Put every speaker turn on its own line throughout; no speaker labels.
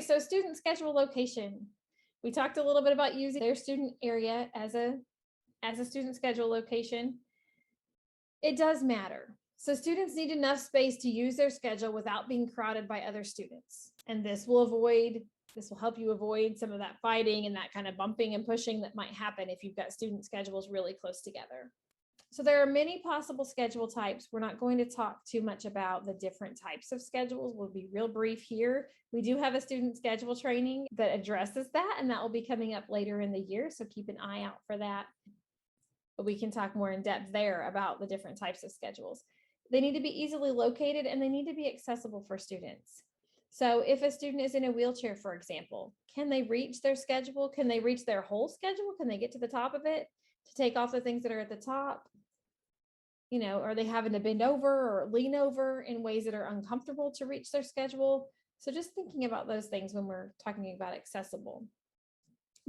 so student schedule location. We talked a little bit about using their student area as a student schedule location. It does matter. So students need enough space to use their schedule without being crowded by other students. And this will help you avoid some of that fighting and that kind of bumping and pushing that might happen if you've got student schedules really close together. So there are many possible schedule types. We're not going to talk too much about the different types of schedules. We'll be real brief here. We do have a student schedule training that addresses that, and that will be coming up later in the year. So keep an eye out for that. But we can talk more in depth there about the different types of schedules. They need to be easily located and they need to be accessible for students. So if a student is in a wheelchair, for example, can they reach their schedule? Can they reach their whole schedule? Can they get to the top of it to take off the things that are at the top? You know, are they having to bend over or lean over in ways that are uncomfortable to reach their schedule? So just thinking about those things when we're talking about accessible.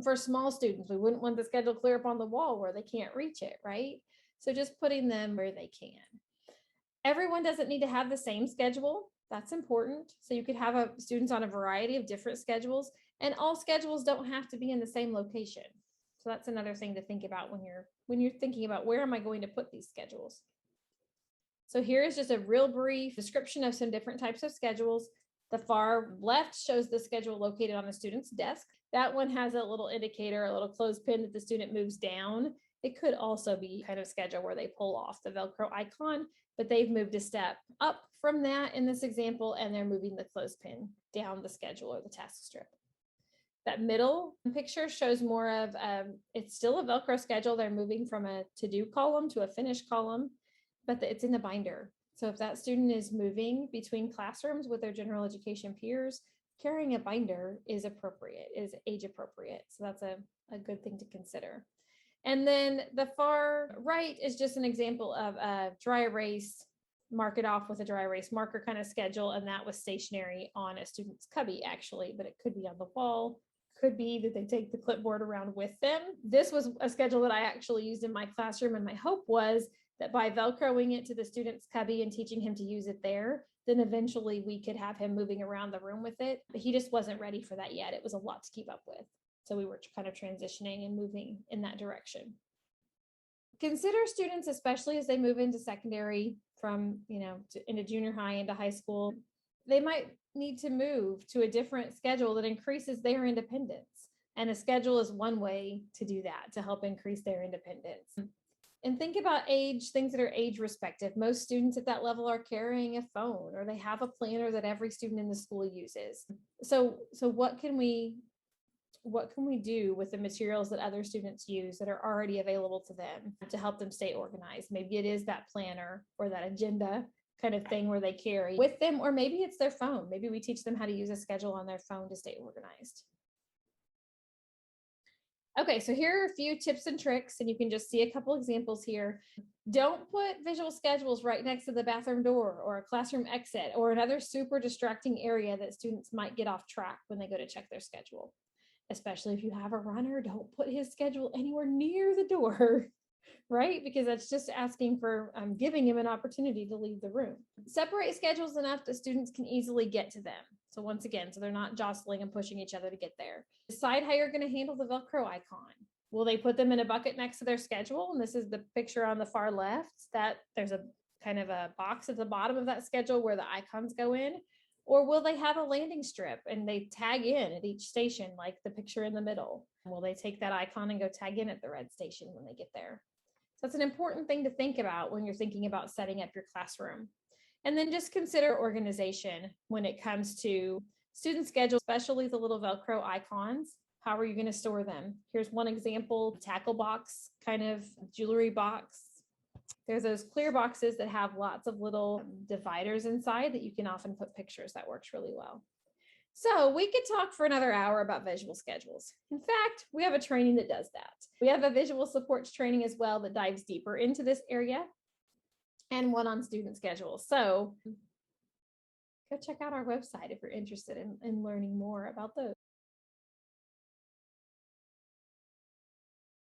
For small students, we wouldn't want the schedule clear up on the wall where they can't reach it, right? So just putting them where they can. Everyone doesn't need to have the same schedule. That's important. So you could have students on a variety of different schedules, and all schedules don't have to be in the same location. So that's another thing to think about when you're thinking about where am I going to put these schedules. So here is just a real brief description of some different types of schedules. The far left shows the schedule located on a student's desk. That one has a little indicator, a little clothespin that the student moves down. It could also be kind of schedule where they pull off the Velcro icon, but they've moved a step up from that in this example, and they're moving the clothespin down the schedule or the task strip. That middle picture shows more of, it's still a Velcro schedule. They're moving from a to-do column to a finish column, but it's in the binder. So if that student is moving between classrooms with their general education peers, carrying a binder is appropriate, is age appropriate. So that's a good thing to consider. And then the far right is just an example of a dry erase, mark it off with a dry erase marker kind of schedule. And that was stationary on a student's cubby actually, but it could be on the wall. Could be that they take the clipboard around with them. This was a schedule that I actually used in my classroom, and my hope was that by Velcroing it to the student's cubby and teaching him to use it there, then eventually we could have him moving around the room with it. But he just wasn't ready for that yet. It was a lot to keep up with. So we were kind of transitioning and moving in that direction. Consider students, especially as they move into secondary from, into junior high, into high school, they might need to move to a different schedule that increases their independence. And a schedule is one way to do that, to help increase their independence. And think about age, things that are age respective. Most students at that level are carrying a phone, or they have a planner that every student in the school uses. So what can we do with the materials that other students use that are already available to them to help them stay organized? Maybe it is that planner or that agenda kind of thing where they carry with them, or maybe it's their phone. Maybe we teach them how to use a schedule on their phone to stay organized. Okay, so here are a few tips and tricks, and you can just see a couple examples here. Don't put visual schedules right next to the bathroom door or a classroom exit or another super distracting area that students might get off track when they go to check their schedule. Especially if you have a runner, don't put his schedule anywhere near the door, right? Because that's just asking for giving him an opportunity to leave the room. Separate schedules enough that students can easily get to them. So once again, so they're not jostling and pushing each other to get there. Decide how you're going to handle the Velcro icon. Will they put them in a bucket next to their schedule? And this is the picture on the far left, that there's a kind of a box at the bottom of that schedule where the icons go in. Or will they have a landing strip and they tag in at each station, like the picture in the middle? Will they take that icon and go tag in at the red station when they get there? So it's an important thing to think about when you're thinking about setting up your classroom. And then just consider organization when it comes to student schedules, especially the little Velcro icons. How are you going to store them? Here's one example, tackle box, kind of jewelry box. There's those clear boxes that have lots of little dividers inside that you can often put pictures. That works really well. So we could talk for another hour about visual schedules. In fact, we have a training that does that. We have a visual supports training as well that dives deeper into this area, and one on student schedules. So go check out our website if you're interested in learning more about those.